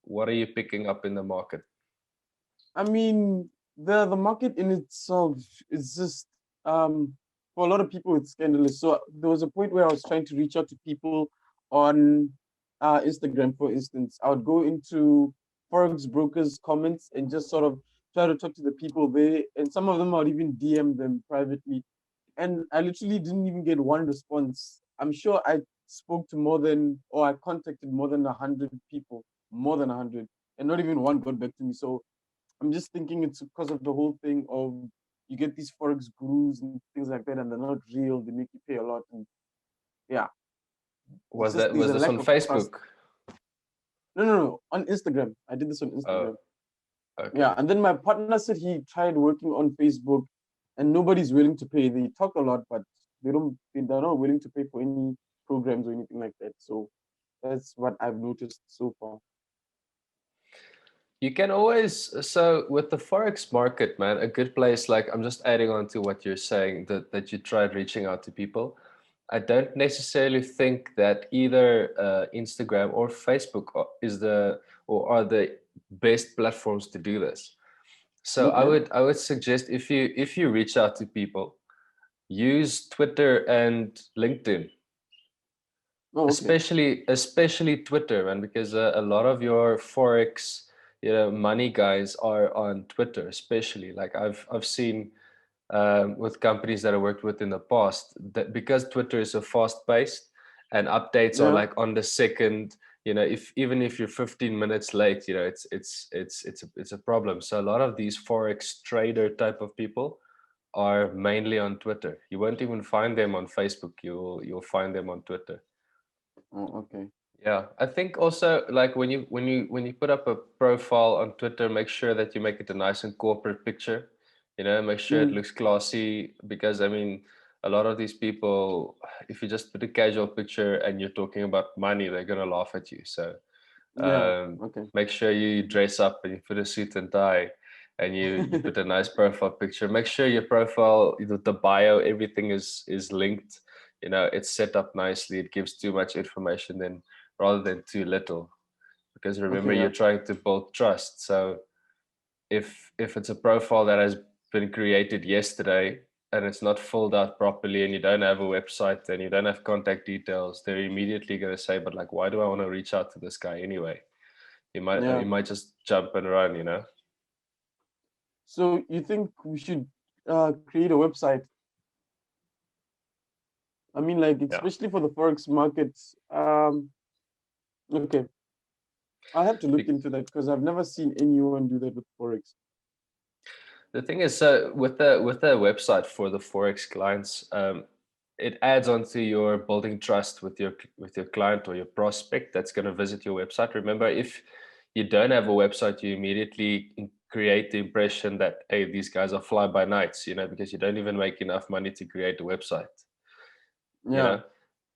what are you picking up in the market? I mean, the market in itself is just for a lot of people it's scandalous. So there was a point where I was trying to reach out to people on Instagram, for instance. I would go into Forex brokers' comments and just sort of try to talk to the people there, and some of them I would even DM them privately. And I literally didn't even get one response. I'm sure I spoke to more than, or I contacted more than 100 people, more than 100, and not even one got back to me. So I'm just thinking it's because of the whole thing of you get these forex gurus and things like that, and they're not real. They make you pay a lot, and yeah, it's Was just that there's was a this lack on of trust. Facebook? No, on Instagram. I did this on Oh, Instagram. okay. Yeah, and then my partner said he tried working on Facebook, and nobody's willing to pay. They talk a lot, but they're not willing to pay for any programs or anything like that. So that's what I've noticed so far. You can always, so with the Forex market, man, a good place, like I'm just adding on to what you're saying, that you tried reaching out to people. I don't necessarily think that either Instagram or Facebook are the best platforms to do this. So I Okay. would I would suggest if you reach out to people, use Twitter and LinkedIn, Oh, okay. especially Twitter, man, because a lot of your Forex, money guys are on Twitter, especially. Like I've seen with companies that I worked with in the past, that because Twitter is so fast paced and updates are Yeah. like on the second, if even if you're 15 minutes late, it's a problem. So a lot of these Forex trader type of people are mainly on Twitter. You won't even find them on Facebook. You'll find them on Twitter. Oh, okay. Yeah, I think also like when you put up a profile on Twitter, make sure that you make it a nice and corporate picture. Make sure it Mm, looks classy because I mean, a lot of these people, if you just put a casual picture and you're talking about money, they're gonna laugh at you. So yeah. um, Okay. make sure you dress up and you put a suit and tie and you put a nice profile picture. Make sure your profile, the bio, everything is linked. It's set up nicely. It gives too much information then rather than too little, because remember Okay. you're Yeah. trying to build trust. So if it's a profile that has been created yesterday and it's not filled out properly and you don't have a website and you don't have contact details, they're immediately going to say, but like, why do I want to reach out to this guy anyway? You Yeah. might just jump and run. So you think we should create a website? I mean, like Yeah. especially for the forex markets. Okay, I'll have to look Be- into that because I've never seen anyone do that with forex. the thing is, so with the website for the Forex clients, it adds on to your building trust with your client or your prospect that's going to visit your website. Remember, if you don't have a website, you immediately create the impression that, hey, these guys are fly by nights, because you don't even make enough money to create a website. you Yeah. know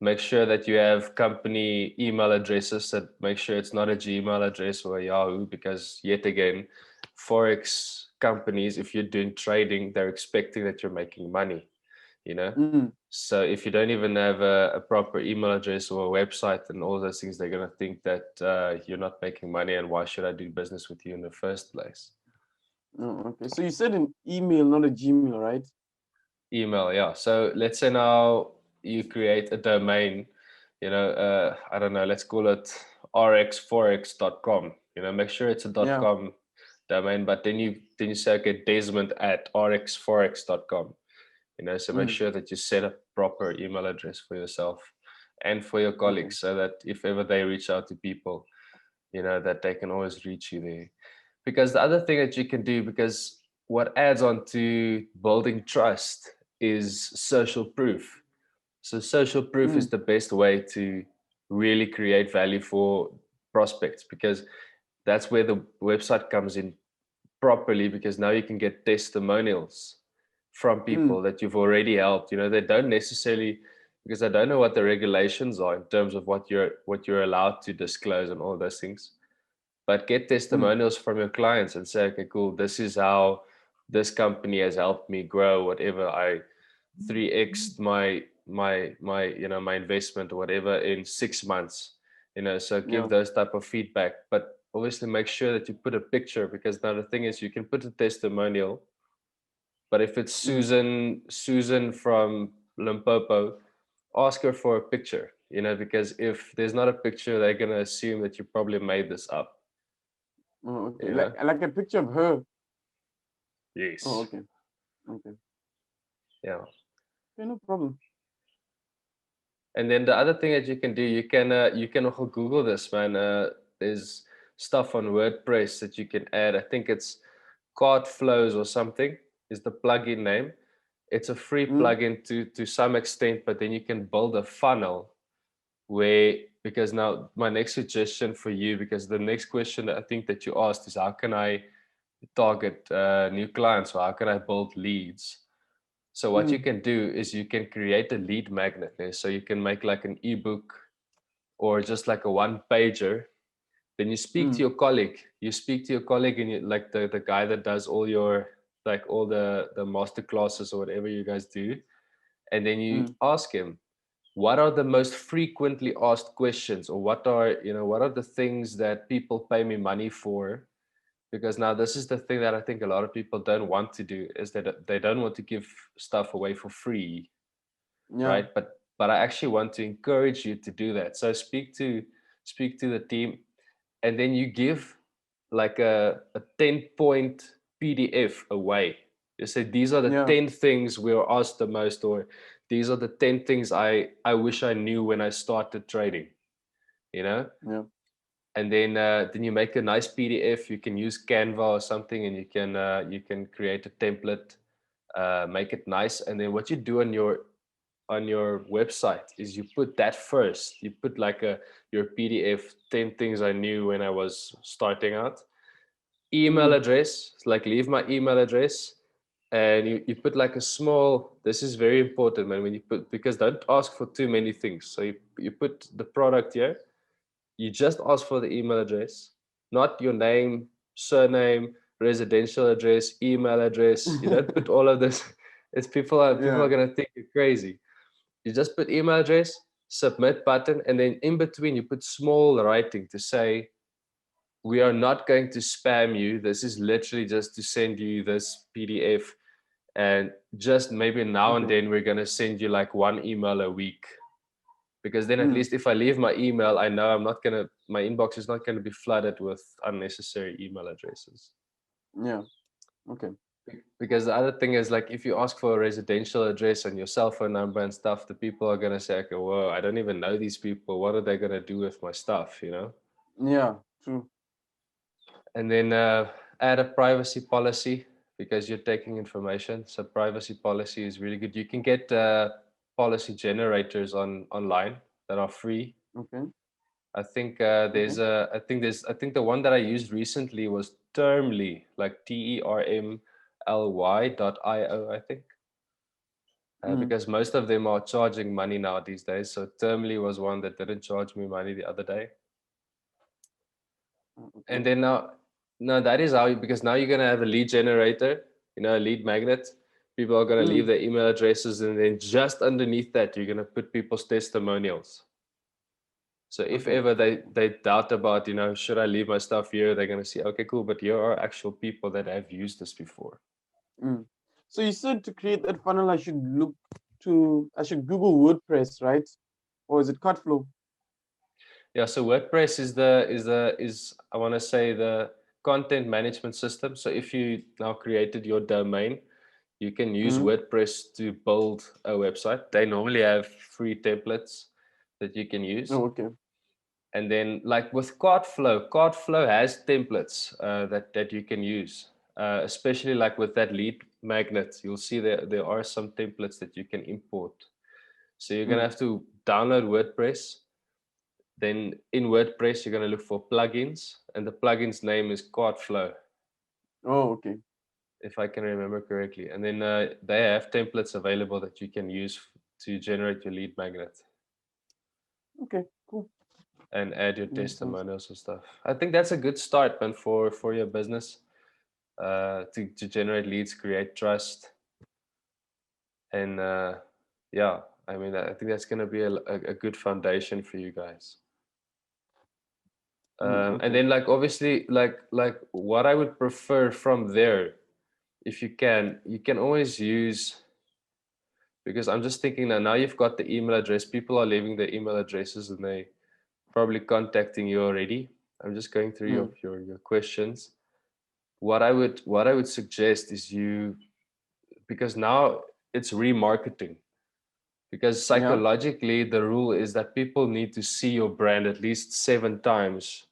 Make sure that you have company email addresses, that make sure it's not a Gmail address or a Yahoo, because yet again, Forex companies, if you're doing trading, they're expecting that you're making money you know Mm, so if you don't even have a proper email address or a website and all those things, they're going to think that you're not making money, and why should I do business with you in the first place? oh, okay. So you said an email, not a Gmail, right? Email, yeah. So let's say now you create a domain, I don't know, let's call it rxforex.com. Make sure it's a Yeah. .com domain, but then you say, okay, Desmond at rxforex.com. So make Mm, sure that you set a proper email address for yourself and for your okay. colleagues, so that if ever they reach out to people, that they can always reach you there. Because the other thing that you can do, because what adds on to building trust is social proof. So social proof is Mm, the best way to really create value for prospects, because that's where the website comes in properly, because now you can get testimonials from mm, people that you've already helped. They don't necessarily, because I don't know what the regulations are in terms of what you're allowed to disclose and all those things, but get mm, testimonials from your clients and say, okay, cool, this is how this company has helped me grow, whatever. I 3x my investment or whatever in 6 months. So give yeah. those type of feedback. But obviously make sure that you put a picture, because now the thing is you can put a testimonial, but if it's Susan from Limpopo, ask her for a picture, because if there's not a picture, they're gonna assume that you probably made this up, Oh, okay. you know. Like a picture of her. Oh, Yes. okay. Okay. Yeah. Okay, no problem. And then the other thing that you can do, you can also Google this, man. There's stuff on WordPress that you can add. I think it's Card Flows or something is the plugin name. It's a free Mm, plugin to some extent, but then you can build a funnel where, because now my next suggestion for you, because the next question that I think that you asked is how can I target new clients, or how can I build leads? So what you mm, can do is you can create a lead magnet there. So you can make like an ebook or just like a one pager. Then you speak to mm, your colleague. You speak to your colleague, and you, like the guy that does all your, like all the master classes or whatever you guys do, and then you mm. ask him, what are the most frequently asked questions, or what are the things that people pay me money for? Because now this is the thing that I think a lot of people don't want to do, is that they don't want to give stuff away for free, Yeah, right? But I actually want to encourage you to do that. So speak to the team, and then you give like a 10-point PDF away. You say these are the yeah, 10 things we were asked the most, or these are the 10 things I wish I knew when I started trading, you know? yeah. And then you make a nice PDF. You can use Canva or something, and you can create a template, make it nice, and then what you do on your website is you put that first. You put like your PDF, 10 things I knew when I was starting out. Email Mm, address, like leave my email address, and you put like a small, this is very important, man, when you put, because don't ask for too many things. So you put the product here, you just ask for the email address, not your name, surname, residential address, email address. You don't put all of this. It's people are yeah. gonna think you're crazy. You just put email address, submit button, and then in between you put small writing to say, we are not going to spam you. This is literally just to send you this PDF. And just maybe now and Okay. then we're going to send you like one email a week. Because then at Mm, least if I leave my email, I know my inbox is not going to be flooded with unnecessary email addresses. yeah. Okay. Because the other thing is, like, if you ask for a residential address and your cell phone number and stuff, the people are going to say, okay, whoa, I don't even know these people. What are they going to do with my stuff? Yeah. True. And then add a privacy policy, because you're taking information. So privacy policy is really good. You can get policy generators online that are free. Okay. I think Okay. I think the one that I used recently was Termly, like termly.io, I think. Mm, Because most of them are charging money now these days. So Termly was one that didn't charge me money the other day. okay. And then now that is how because now you're gonna have a lead generator, a lead magnet. People are gonna leave Mm, their email addresses, and then just underneath that, you're gonna put people's testimonials. So if okay. ever they doubt about, should I leave my stuff here, they're gonna see, okay, cool, but here are actual people that have used this before. Mm. So you said to create that funnel, I should Google WordPress, right? Or is it Cutflow? Yeah, so WordPress is I want to say the content management system. So if you now created your domain, you can use Mm. WordPress to build a website. They normally have free templates that you can use. Oh, okay. And then, like with Cardflow has templates that you can use. Especially like with that lead magnet, you'll see there are some templates that you can import. So you're gonna Mm. have to download WordPress. Then in WordPress, you're gonna look for plugins, and the plugin's name is Cardflow, Oh, okay. if I can remember correctly. And then they have templates available that you can use to generate your lead magnet Okay, cool. and add your Makes sense. testimonials and stuff. I think that's a good start, man, for your business, to generate leads, create trust, and yeah, I mean, I think that's gonna be a good foundation for you guys. Okay. And then like obviously like what I would prefer from there, if you can always use, because I'm just thinking that now you've got the email address, people are leaving their email addresses and they probably contacting you already. I'm just going through Mm. your questions. What I would suggest is you, because now it's remarketing, because Yeah. psychologically the rule is that people need to see your brand at least 7 times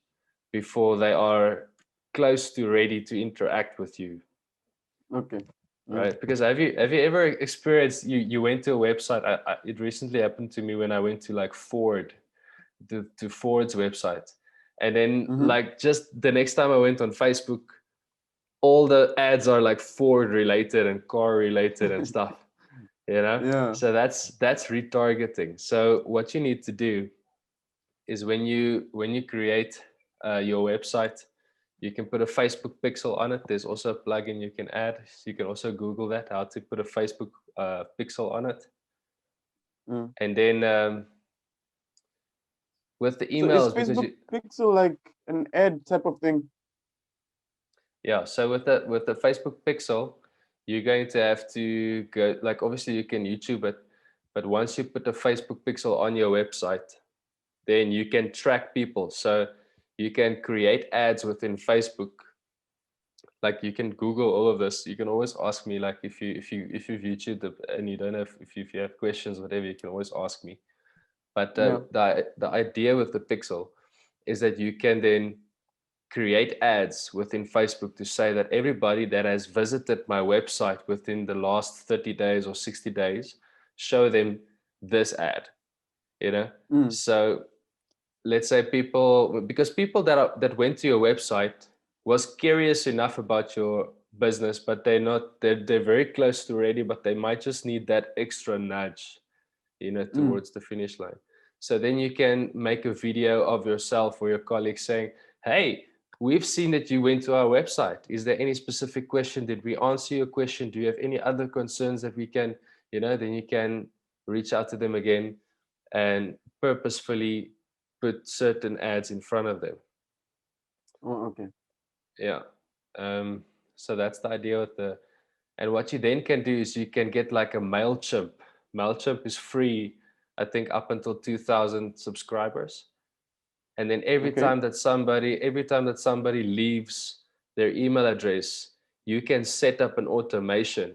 before they are close to ready to interact with you, Okay. Yeah. right? Because have you ever experienced, you went to a website, it recently happened to me when I went to like Ford, to Ford's website, and then Mm-hmm. like just the next time I went on Facebook, all the ads are like Ford related and car related and stuff, Yeah. so that's retargeting. So what you need to do is when you create your website, you can put a Facebook pixel on it. There's also a plugin you can add. You can also Google that, how to put a Facebook pixel on it. Mm. And then with the So is emails, because Facebook Pixel like an ad type of thing? yeah, so with the Facebook pixel, you're going to have to go, like obviously you can YouTube it, but once you put the Facebook pixel on your website, then you can track people. So you can create ads within Facebook. Like you can Google all of this. You can always ask me, like if you've YouTubed and you don't have, if you have questions, whatever, you can always ask me. But Yeah. the idea with the pixel is that you can then create ads within Facebook to say that everybody that has visited my website within the last 30 days or 60 days, show them this ad, Mm. So let's say people, because people that went to your website was curious enough about your business, but they're very close to ready, but they might just need that extra nudge, Mm. towards the finish line. So then you can make a video of yourself or your colleagues saying, hey, we've seen that you went to our website. Is there any specific question? Did we answer your question? Do you have any other concerns that we can, then you can reach out to them again and purposefully put certain ads in front of them. Oh, okay. Yeah. Um, so that's the idea with and what you then can do is you can get like a MailChimp. MailChimp is free, I think, up until 2,000 subscribers. And then Okay. every time that somebody leaves their email address, you can set up an automation.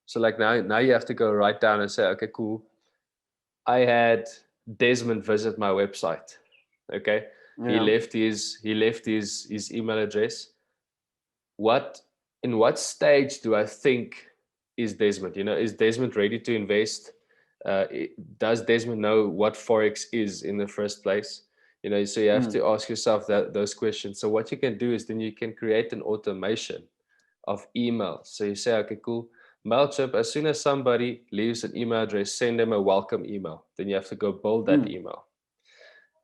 So like now you have to go right down and say, okay, cool. I had Desmond visit my website. Okay. He Yeah. left his email address. What in what stage do I think is Desmond? Is Desmond ready to invest? Does Desmond know what Forex is in the first place? So you have Mm. to ask yourself those questions. So what you can do is then you can create an automation of emails. So you say, okay, cool. MailChimp, as soon as somebody leaves an email address, send them a welcome email. Then you have to go build that Mm. email.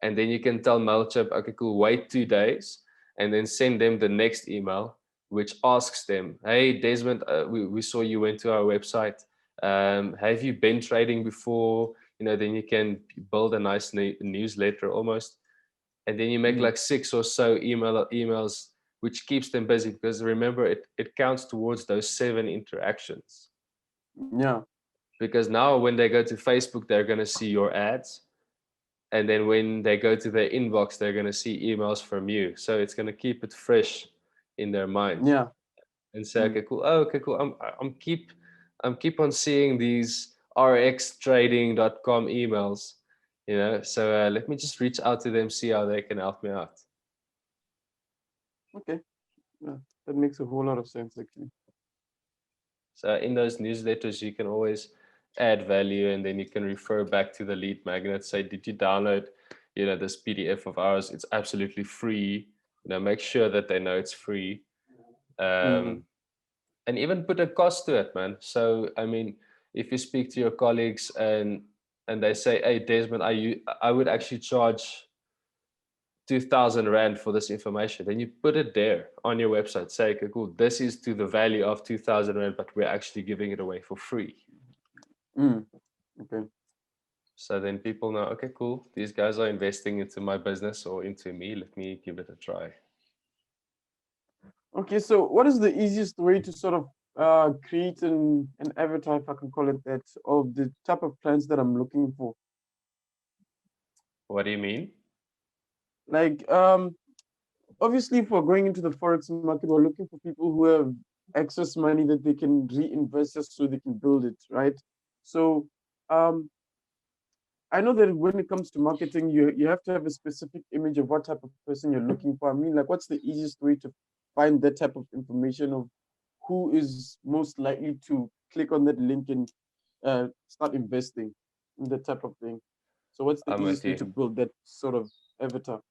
And then you can tell MailChimp, okay, cool, wait 2 days and then send them the next email, which asks them, hey, Desmond, we saw you went to our website. Have you been trading before? Then you can build a nice newsletter almost. And then you make Mm. like 6 or so emails, which keeps them busy because remember, it counts towards those 7 interactions. Yeah. Because now when they go to Facebook, they're going to see your ads, and then when they go to their inbox, they're going to see emails from you, so it's going to keep it fresh in their mind Yeah. and say, Mm. okay, cool. Oh, okay, cool. I'm keep on seeing these rxtrading.com emails, so let me just reach out to them, see how they can help me out. Okay. Yeah. That makes a whole lot of sense actually. So in those newsletters, you can always add value, and then you can refer back to the lead magnet. Say, did you download, this PDF of ours? It's absolutely free. Make sure that they know it's free, Mm. um, and even put a cost to it, man. So I mean, if you speak to your colleagues and they say, hey, Desmond, I would actually charge 2,000 Rand for this information, then you put it there on your website. Say, okay, cool, this is to the value of 2,000 Rand, but we're actually giving it away for free. Mm. Okay. So then people know, okay, cool. These guys are investing into my business or into me. Let me give it a try. Okay, so what is the easiest way to sort of create an avatar, if I can call it that, of the type of clients that I'm looking for? What do you mean? Like, obviously, if we're going into the Forex market, we're looking for people who have excess money that they can reinvest just so they can build it, right? So, um, I know that when it comes to marketing, you have to have a specific image of what type of person you're looking for. I mean, like, what's the easiest way to find that type of information of who is most likely to click on that link and start investing in that type of thing? So, what's the I'm with easiest way you. to build that sort of avatar?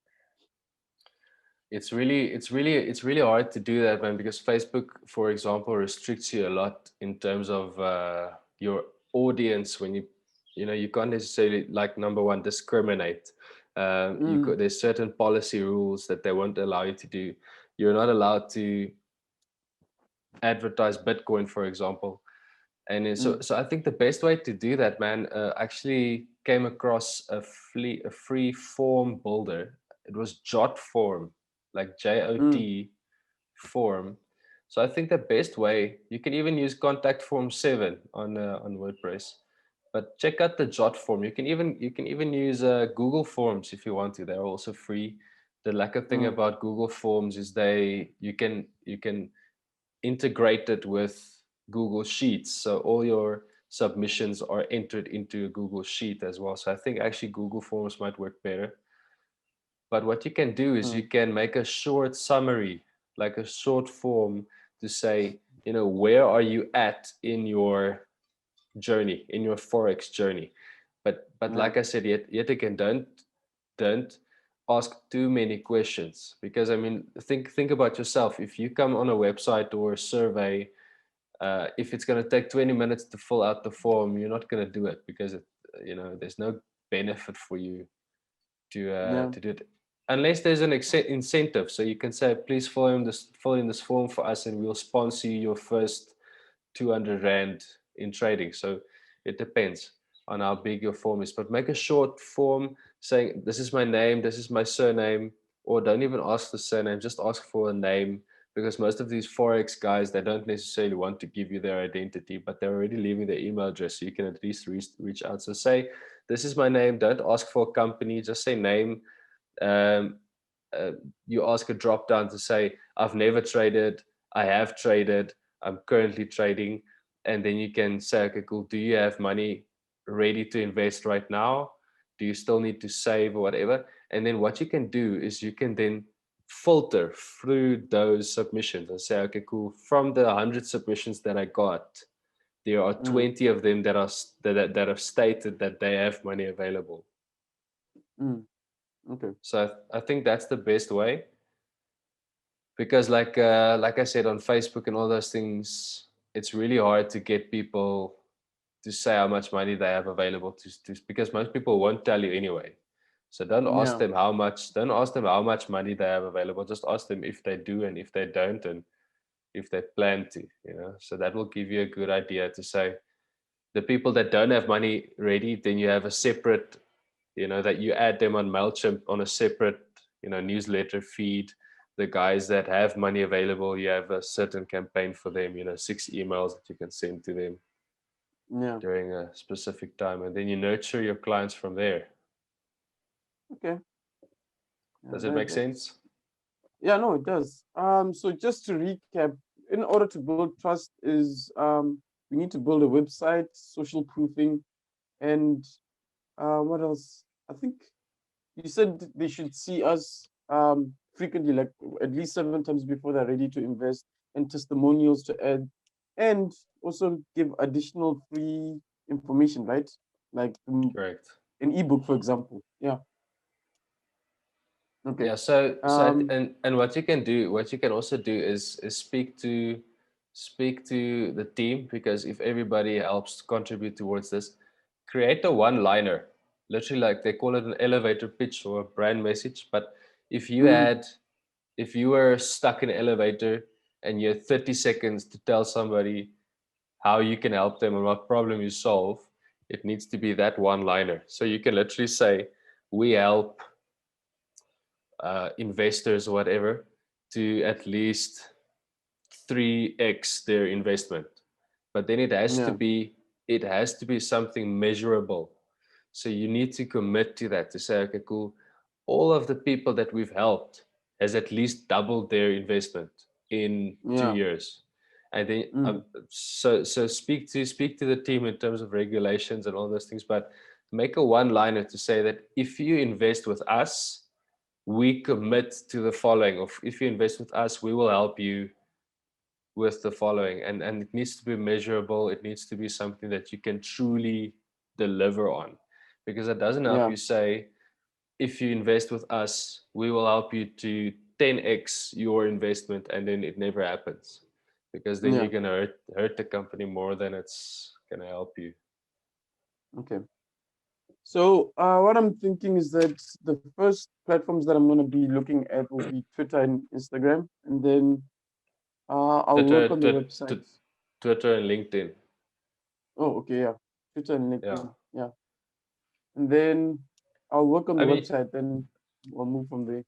It's really hard to do that, man, because Facebook, for example, restricts you a lot in terms of your audience. When you can't necessarily, like, number one, discriminate. Mm, There's certain policy rules that they won't allow you to do. You're not allowed to advertise Bitcoin, for example. And so, mm, so I think the best way to do that, man, actually came across a free form builder. It was Jot Form, like mm, JOT form. So I think the best way, you can even use Contact Form 7 on WordPress, but check out the Jot form. You can even use Google Forms if you want to. They're also free. The lack of thing mm, about Google Forms is you can integrate it with Google Sheets. So all your submissions are entered into a Google Sheet as well. So I think actually Google Forms might work better. But what you can do is you mm, can make a short summary, like a short form to say, where are you at in your journey, in your Forex journey. But yeah, like I said, yet again, don't ask too many questions, because I mean, think about yourself. If you come on a website or a survey, if it's going to take 20 minutes to fill out the form, you're not going to do it, because there's no benefit for you yeah, to do it unless there's an incentive. So you can say, please fill in this form for us, and we'll sponsor you your first 200 rand in trading. So it depends on how big your form is, but make a short form saying, this is my name, this is my surname, or don't even ask the surname, just ask for a name, because most of these Forex guys, they don't necessarily want to give you their identity, but they're already leaving their email address, so you can at least reach out. So say, this is my name. Don't ask for a company, just say name. um, uh, you ask a drop down to say, I've never traded, I have traded, I'm currently trading. And then you can say, okay, cool. Do you have money ready to invest right now? Do you still need to save or whatever? And then what you can do is you can then filter through those submissions and say, okay, cool. From the 100 submissions that I got, there are mm, 20 of them that have stated that they have money available. mm, okay, So I think that's the best way, because like I said, on Facebook and all those things, it's really hard to get people to say how much money they have available because most people won't tell you anyway. So yeah, don't ask them how much money they have available. Just ask them if they do and if they don't and if they plan to. So that will give you a good idea to say, the people that don't have money ready, then you have a separate, that you add them on MailChimp on a separate, newsletter feed. The guys that have money available, you have a certain campaign for them, 6 emails that you can send to them yeah, during a specific time. And then you nurture your clients from there. okay, yeah, Does it make that's sense? yeah, no, it does. So just to recap, in order to build trust is we need to build a website, social proofing, and what else? I think you said they should see us frequently, like at least 7 times before they're ready to invest, and testimonials to add, and also give additional free information, right? Like Correct. an ebook, for example. Yeah. Okay. Yeah, so Um. and what you can also do is speak to the team, because if everybody helps contribute towards this, create a one-liner. Literally, like they call it an elevator pitch or a brand message. But if you Mm, had if you were stuck in an elevator and you had 30 seconds to tell somebody how you can help them and what problem you solve, It needs to be that one liner. So you can literally say, we help investors or whatever to at least 3x their investment. But then Yeah. it has to be something measurable. So you need to commit to that, to say, okay, cool, all of the people that we've helped has at least doubled their investment in two Yeah. years. And then Mm. so speak to the team in terms of regulations and all those things, but make a one liner to say that if you invest with us, we commit to the following. Of if you invest with us, we will help you with the following. And it needs to be measurable. It needs to be something that you can truly deliver on, because it doesn't help Yeah. you say, if you invest with us, we will help you to 10x your investment, and then it never happens, because then you're Yeah. going to hurt the company more than it's going to help you. Okay. So what I'm thinking is that the first platforms that I'm going to be looking at will be Twitter and Instagram, and then I'll work Twitter, on the websites. Twitter and LinkedIn. Oh, okay, yeah. Twitter and Yeah. LinkedIn, yeah. And then I'll work on I the mean, website, then we'll move from there.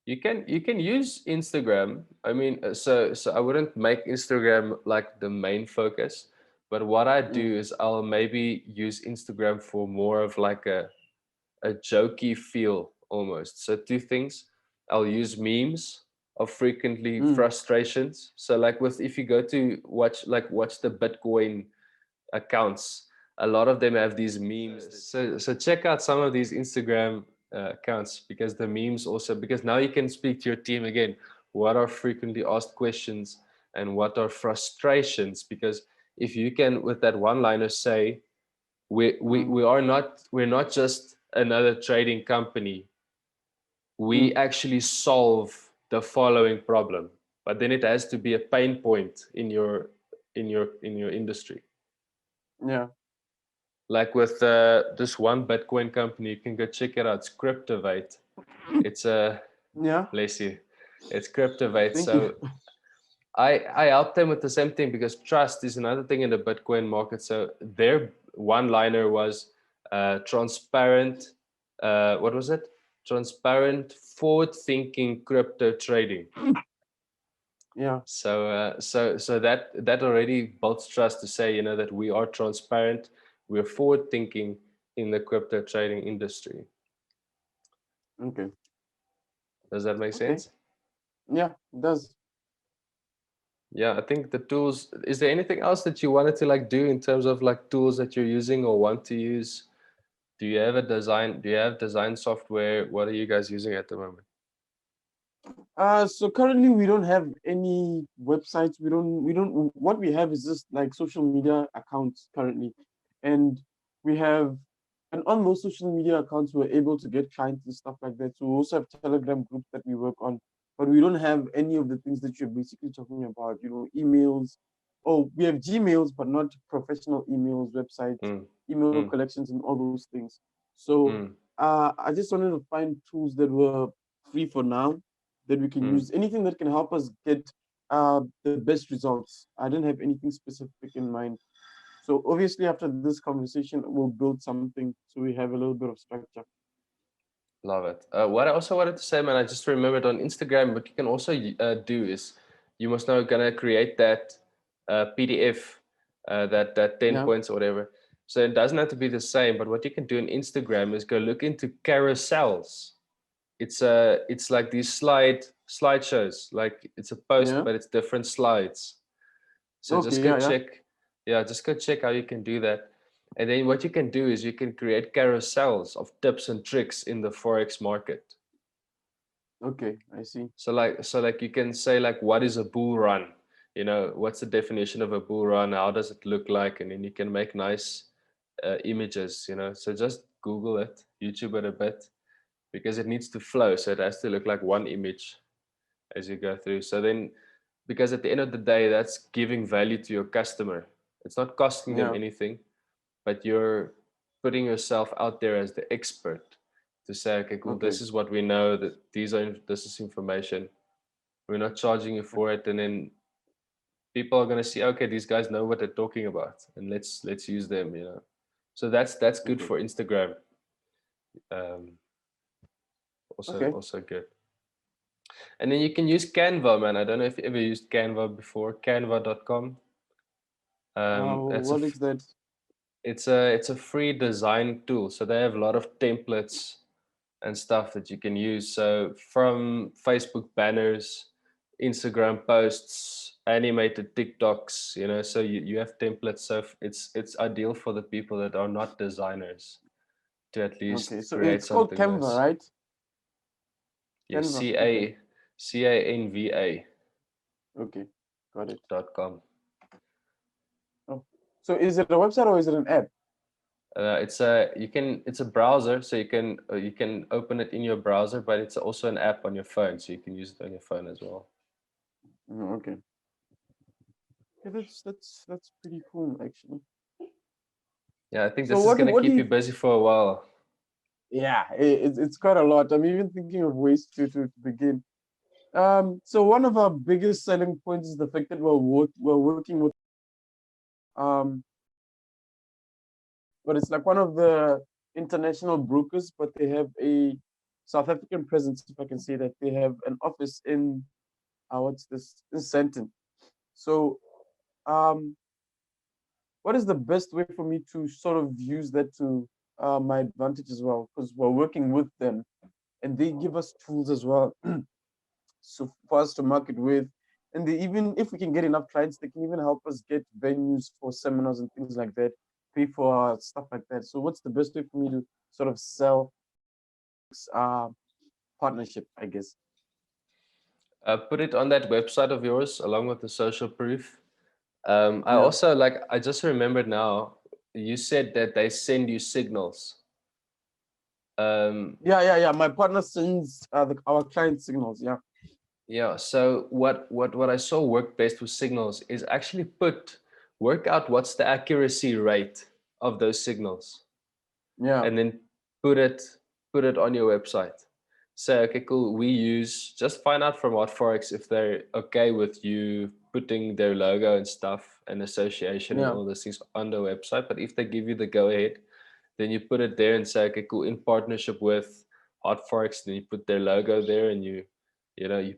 you can use Instagram. I mean, so I wouldn't make Instagram like the main focus, but what I Mm, do is I'll maybe use Instagram for more of like a jokey feel almost. So two things. I'll use memes of frequently mm, frustrations. So like with if you go to watch the Bitcoin accounts, a lot of them have these memes. So check out some of these Instagram accounts, because the memes also, because now you can speak to your team again. What are frequently asked questions and what are frustrations? Because if you can with that one liner say, mm, we're not just another trading company, we mm, actually solve the following problem, but then it has to be a pain point in your industry. yeah, Like with this one Bitcoin company, you can go check it out. It's Cryptovate. It's a yeah. bless you. It's Cryptovate. Thank you. So I helped them with the same thing, because trust is another thing in the Bitcoin market. So their one liner was transparent. What was it? Transparent, forward thinking crypto trading. Yeah. So that already builds trust, to say, that we are transparent, we're forward thinking in the crypto trading industry. Okay. Does that make Okay. sense? Yeah. It does. Yeah, I think the tools. Is there anything else that you wanted to like do in terms of like tools that you're using or want to use? Do you have design software? What are you guys using at the moment? So currently we don't have any websites. We don't. What we have is just like social media accounts currently, and we have, and on those social media accounts we're able to get clients and stuff like that. So we also have Telegram groups that we work on, but we don't have any of the things that you're basically talking about. Emails. Oh, we have Gmails, but not professional emails, websites, Mm, email mm, collections, and all those things. So mm, I just wanted to find tools that were free for now that we can mm. use, anything that can help us get the best results. I didn't have anything specific in mind. So obviously after this conversation, we'll build something so we have a little bit of structure. Love it. What I also wanted to say, man, I just remembered on Instagram, what you can also do is, you must now gonna create that PDF, that 10 Yeah. points or whatever. So it doesn't have to be the same, but what you can do on Instagram is go look into carousels. It's like these slideshows, like it's a post, Yeah. but it's different slides. So Okay. just go Yeah. Yeah. check, yeah, just go check how you can do that. And then what you can do is you can create carousels of tips and tricks in the Forex market. Okay. I see. So like you can say like, what is a bull run? What's the definition of a bull run? How does it look like? And then you can make nice images. So just Google it, YouTube it a bit, because it needs to flow. So it has to look like one image as you go through. So then, because at the end of the day, that's giving value to your customer. It's not costing them Yeah. anything, but you're putting yourself out there as the expert to say, okay, cool, Okay. this is what we know, that this is information. We're not charging you for it. And then people are going to see, okay, these guys know what they're talking about, and let's use them. So that's good Okay. for Instagram. Um, Okay. also good. And then you can use Canva, man. I don't know if you ever used Canva before. Canva.com. That's What is that? it's a free design tool. So they have a lot of templates and stuff that you can use. So from Facebook banners, Instagram posts, animated TikToks, so you have templates. So it's ideal for the people that are not designers to at Okay, least so create it's called something Canva, nice. right? Yeah, Canva. Okay. Okay. Got it. Canva.com. Oh. So is it a website or is it an app? It's a browser, so you can open it in your browser, but it's also an app on your phone, so you can use it on your phone as well. Okay. Yeah, that's pretty cool actually. Yeah, I think So this is gonna what do keep you you busy for a while. yeah, it's quite a lot. I'm even thinking of ways to begin. So one of our biggest selling points is the fact that we're working with um but it's like one of the international brokers, but they have a South African presence, if I can say that. They have an office in what's this in Sandton. So um what is the best way for me to sort of use that to my advantage as well? Because we're working with them and they give us tools as well. So for us to market with. And they even, if we can get enough clients, they can even help us get venues for seminars and things like that, pay for stuff like that. So what's the best way for me to sort of sell uh, partnership, I guess? Put it on that website of yours along with the social proof. I Yeah. also I just remembered now, you said that they send you signals. Um, Yeah. My partner sends our client signals. Yeah. yeah, so what I saw work best with signals is actually work out what's the accuracy rate of those signals, Yeah. and then put it put it on your website. Say, okay, cool. Just find out from Hot Forex if they're okay with you putting their logo and stuff and association and Yeah. all those things on the website. But if they give you the go ahead, then you put it there and say, okay, cool, in partnership with Hot Forex. Then you put their logo there, and you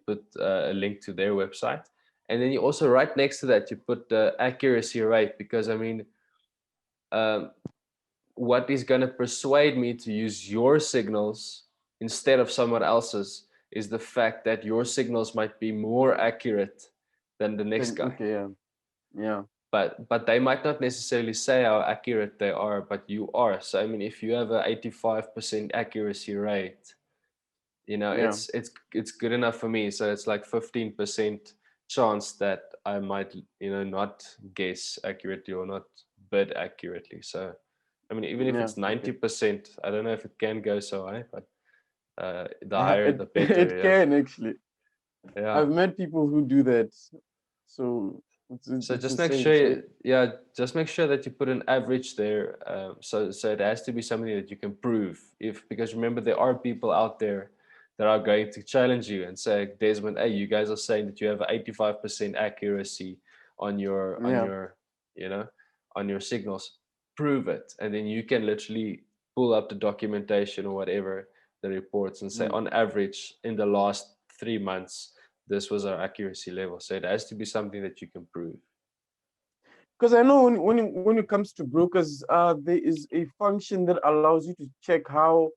put a link to their website, and then you also right next to that you put the accuracy rate, because I mean, um, what is going to persuade me to use your signals instead of someone else's is the fact that your signals might be more accurate than the next Then guy. okay. Yeah. Yeah. But they might not necessarily say how accurate they are, but you are. So I mean, if you have an 85% accuracy rate, Yeah. it's good enough for me. So it's like 15% chance that I might not guess accurately or not bid accurately. So I mean, even if Yeah. it's Okay. 90%, I don't know if it can go so high, but the higher the It better. it Yeah, can actually. yeah. I've met people who do that. So So it's just the make same. sure, So just make sure that you put an average there. So it has to be something that you can prove. Because remember, there are people out there that are going to challenge you and say, Desmond, hey, you guys are saying that you have 85% accuracy on your on yeah. your you know on your signals. Prove it, and then you can literally pull up the documentation or whatever, the reports, and say, Mm. on average, in the last 3 months, this was our accuracy level. So it has to be something that you can prove. Because I know when it comes to brokers, there is a function that allows you to check how,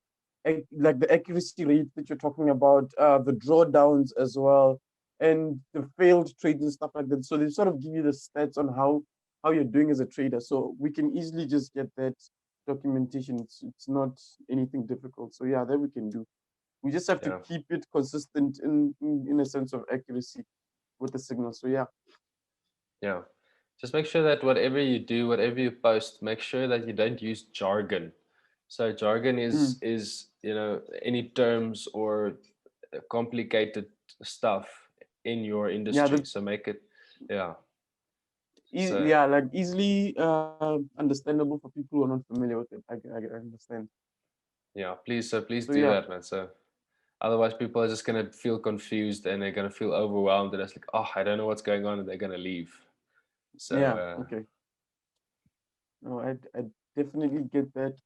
like the accuracy rate that you're talking about, the drawdowns as well, and the failed trades and stuff like that. So they sort of give you the stats on how you're doing as a trader. So we can easily just get that documentation. It's not anything difficult. So yeah, that we can do. We just have to Yeah. keep it consistent in a sense of accuracy with the signal. So yeah. Yeah. Just make sure that whatever you do, whatever you post, make sure that you don't use jargon. So jargon Mm. is any terms or complicated stuff in your Yeah, industry. So make it, yeah. So yeah, like easily understandable for people who are not familiar with it. I understand. yeah, please So do yeah, that, man. So otherwise, people are just gonna feel confused and they're gonna feel overwhelmed, and it's like, oh, I don't know what's going on, and they're gonna leave. So yeah, okay. No, I definitely get that.